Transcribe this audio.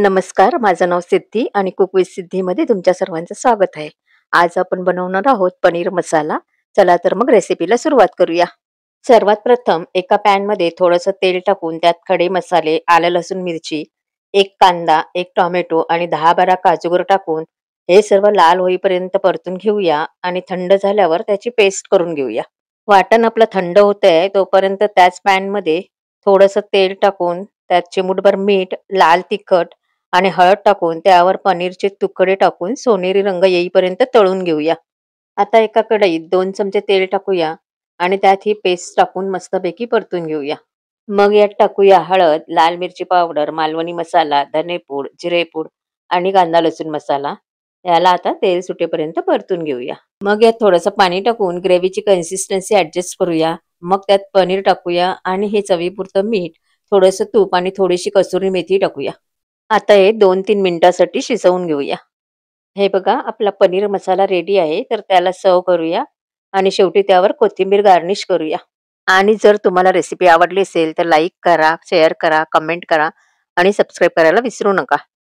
नमस्कार, माझं नाव सिद्धी आणि कुक विथ सिद्धीमध्ये तुमच्या सर्वांचं स्वागत आहे. आज आपण बनवणार आहोत पनीर मसाला. चला तर मग रेसिपीला सुरुवात करूया. सर्वात प्रथम एका पॅनमध्ये थोडंसं तेल टाकून त्यात खडे मसाले, आलं लसूण मिरची, एक कांदा, एक टोमॅटो आणि 10-12 काजूगर टाकून हे सर्व लाल होईपर्यंत परतून घेऊया आणि थंड झाल्यावर त्याची पेस्ट करून घेऊया. वाटण आपलं थंड होतंय तोपर्यंत त्याच पॅनमध्ये थोडंसं तेल टाकून त्यात चिमूटभर मीठ, लाल तिखट आणि हळद टाकून त्यावर पनीरचे तुकडे टाकून सोनेरी रंग येईपर्यंत तळून घेऊया. आता एका कढईत 2 चमचे तेल टाकूया आणि त्यात ही पेस्ट टाकून मस्तपैकी परतून घेऊया. मग यात टाकूया हळद, लाल मिरची पावडर, मालवणी मसाला, धनेपूड, जिरेपूड आणि कांदा लसूण मसाला. याला आता तेल सुटेपर्यंत परतून घेऊया. मग यात थोडंसं पाणी टाकून ग्रेव्हीची कन्सिस्टन्सी ॲडजस्ट करूया. मग त्यात पनीर टाकूया आणि हे चवीपुरतं मीठ, थोडंसं तूप आणि थोडीशी कसुरी मेथी टाकूया. आता हे 2-3 मिनिटासाठी शिजवून घेऊया. हे बघा आपला पनीर मसाला रेडी आहे. तर त्याला सर्व्ह करूया आणि शेवटी त्यावर कोथिंबीर गार्निश करूया. आणि जर तुम्हाला रेसिपी आवडली असेल तर लाईक करा, शेअर करा, कमेंट करा आणि सबस्क्राईब करायला विसरू नका.